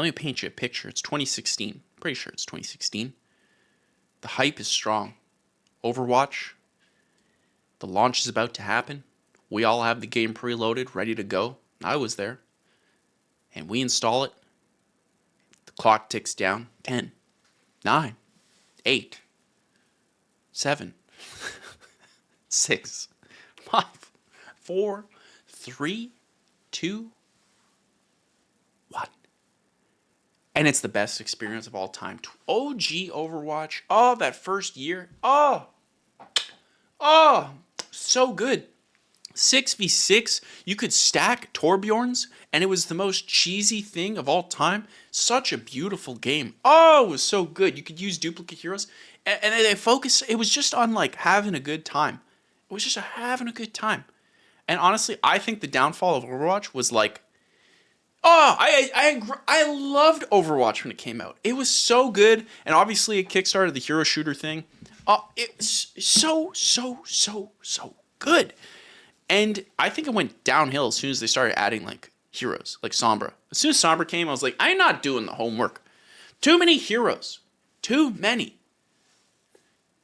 Let me paint you a picture. It's 2016. Pretty sure it's 2016. The hype is strong. Overwatch. The launch is about to happen. We all have the game preloaded, ready to go. I was there. And we install it. The clock ticks down. 10, 9, 8, 7, 6, 5, 4, 3, 2, 1. And it's the best experience of all time. OG Overwatch. Oh, that first year. Oh, so good. 6v6, you could stack Torbjorns, and it was the most cheesy thing of all time. Such a beautiful game. Oh, it was so good. You could use duplicate heroes, and they focus. It was just on like having a good time. It was just having a good time. And honestly, I think the downfall of Overwatch was like, I loved Overwatch when it came out. It was so good, and obviously it kickstarted the hero shooter thing. It's so good. And I think it went downhill as soon as they started adding like heroes, like Sombra. As soon as Sombra came, I was like, I'm not doing the homework. Too many heroes. Too many.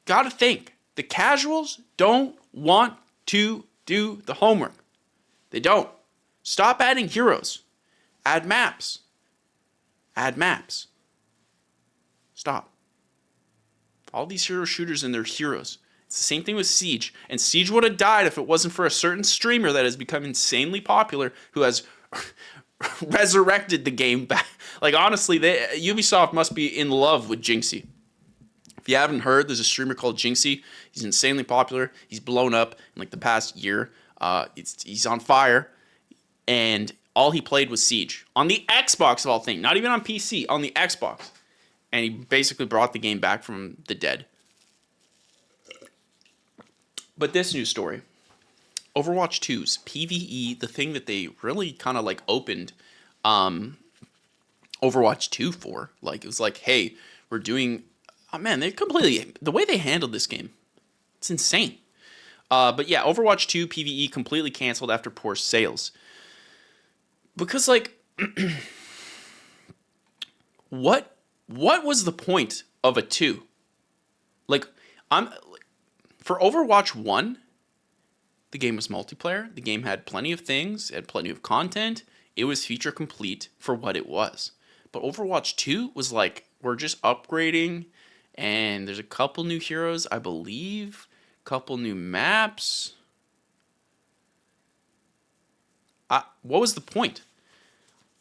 Gotta think. The casuals don't want to do the homework. They don't. Stop adding heroes. Add maps. Add maps. Stop. All these hero shooters and their heroes. It's the same thing with Siege. And Siege would have died if it wasn't for a certain streamer that has become insanely popular who has resurrected the game back. Like, honestly, Ubisoft must be in love with Jinxie. If you haven't heard, there's a streamer called Jinxie. He's insanely popular. He's blown up in like the past year. He's on fire. And all he played was Siege. On the Xbox of all things. Not even on PC. On the Xbox. And he basically brought the game back from the dead. But this news story, Overwatch 2's PvE, the thing that they really kind of like opened Overwatch 2 for, like it was like, hey, we're doing, oh man, the way they handled this game, it's insane. But yeah, Overwatch 2 PvE completely canceled after poor sales. Because like, what was the point of a 2? Like, for Overwatch 1, the game was multiplayer. The game had plenty of things. It had plenty of content. It was feature complete for what it was. But Overwatch 2 was like, we're just upgrading, and there's a couple new heroes, I believe. A couple new maps. What was the point?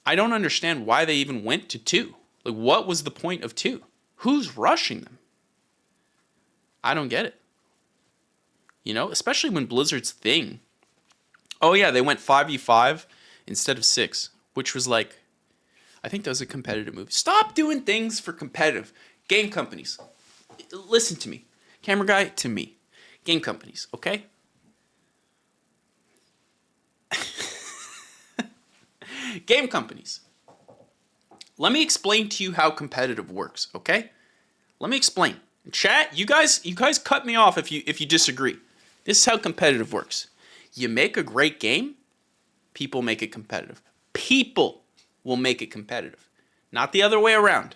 I don't understand why they even went to 2. Like, what was the point of 2? Who's rushing them? I don't get it. You know, especially when Blizzard's thing. Oh yeah, they went 5v5 instead of 6, which was like, I think that was a competitive move. Stop doing things for competitive. Game companies. Listen to me. Camera guy, to me. Game companies, okay? Game companies. Let me explain to you how competitive works, okay? Let me explain. Chat, you guys cut me off if you disagree. This is how competitive works. You make a great game, people make it competitive. People will make it competitive. Not the other way around.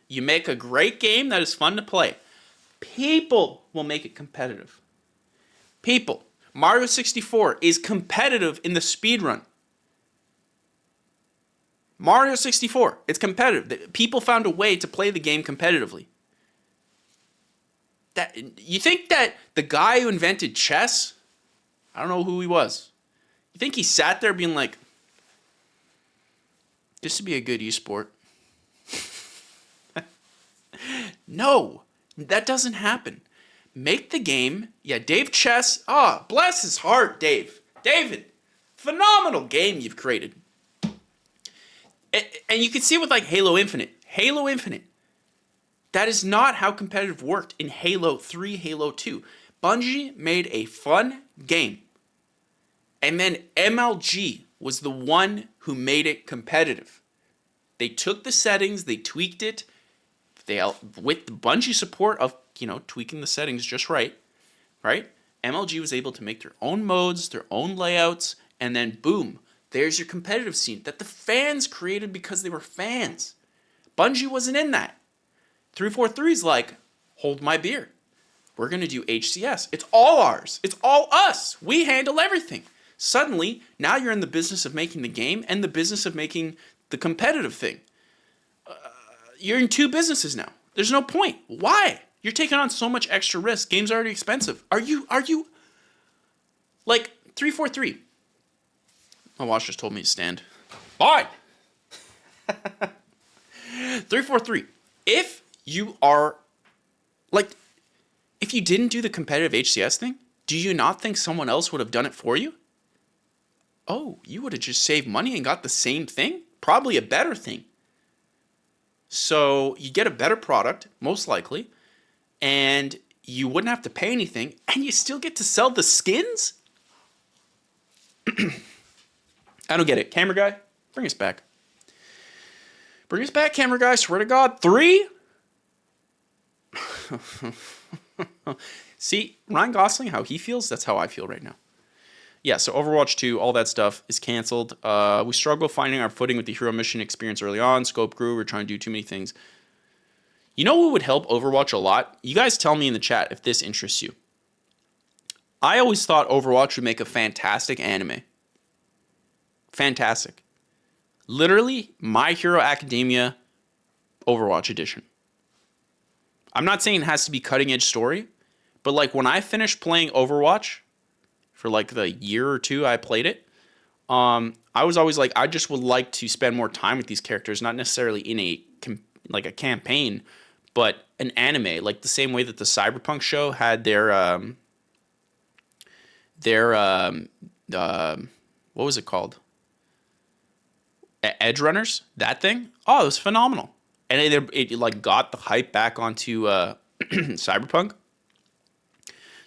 You make a great game that is fun to play. People will make it competitive. People. Mario 64 is competitive in the speedrun. Mario 64, it's competitive. People found a way to play the game competitively. You think that the guy who invented chess, I don't know who he was. You think he sat there being like, this would be a good esport? No, that doesn't happen. Make the game. Yeah, Dave Chess. Bless his heart, Dave. David, phenomenal game you've created. And you can see with like Halo Infinite. Halo Infinite. That is not how competitive worked in Halo 3, Halo 2. Bungie made a fun game. And then MLG was the one who made it competitive. They took the settings, they tweaked it. With the Bungie support of, tweaking the settings just right? MLG was able to make their own modes, their own layouts, and then boom, There's your competitive scene that the fans created because they were fans. Bungie wasn't in that. 343's like, hold my beer. We're going to do HCS. It's all ours. It's all us. We handle everything. Suddenly, now you're in the business of making the game and the business of making the competitive thing. You're in two businesses now. There's no point. Why? You're taking on so much extra risk. Game's already expensive. Are you like 343? My watch just told me to stand. Fine. 343. If you are like, if you didn't do the competitive HCS thing, do you not think someone else would have done it for you? Oh, you would have just saved money and got the same thing? Probably a better thing. So you get a better product, most likely, and you wouldn't have to pay anything, and you still get to sell the skins? I don't get it. Camera guy, bring us back. Bring us back, camera guy. Swear to God. 3? See, Ryan Gosling, how he feels, that's how I feel right now. Yeah, so Overwatch 2, all that stuff is canceled. We struggle finding our footing with the hero mission experience early on. Scope grew. We're trying to do too many things. You know what would help Overwatch a lot? You guys tell me in the chat if this interests you. I always thought Overwatch would make a fantastic anime. Fantastic. Literally, My Hero Academia Overwatch edition. I'm not saying it has to be cutting edge story, but like when I finished playing Overwatch for like the year or two I played it, I was always like, I just would like to spend more time with these characters, not necessarily in a campaign, but an anime, like the same way that the Cyberpunk show had their what was it called? Edge Runners, that thing. Oh, it was phenomenal, and it like got the hype back onto Cyberpunk.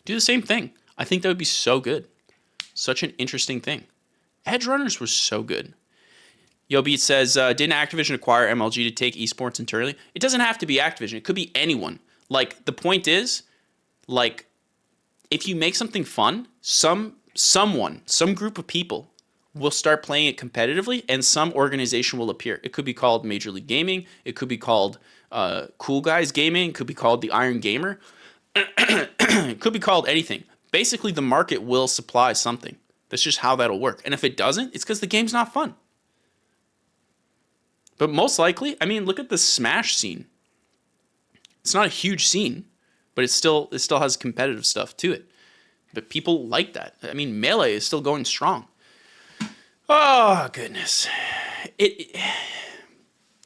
Do the same thing. I think that would be so good. Such an interesting thing. Edge Runners was so good. Yo Beat says, didn't Activision acquire MLG to take esports internally? It doesn't have to be Activision. It could be anyone. Like, the point is, like, if you make something fun, some group of people will start playing it competitively, and some organization will appear. It could be called Major League Gaming. It could be called Cool Guys Gaming. It could be called the Iron Gamer. It could be called anything. Basically, the market will supply something. That's just how that'll work. And if it doesn't, it's because the game's not fun. But most likely, I mean, look at the Smash scene. It's not a huge scene, but it still has competitive stuff to it. But people like that. I mean, Melee is still going strong. Oh, goodness.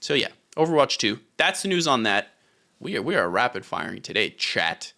So, yeah, Overwatch 2. That's the news on that. We are rapid firing today, chat.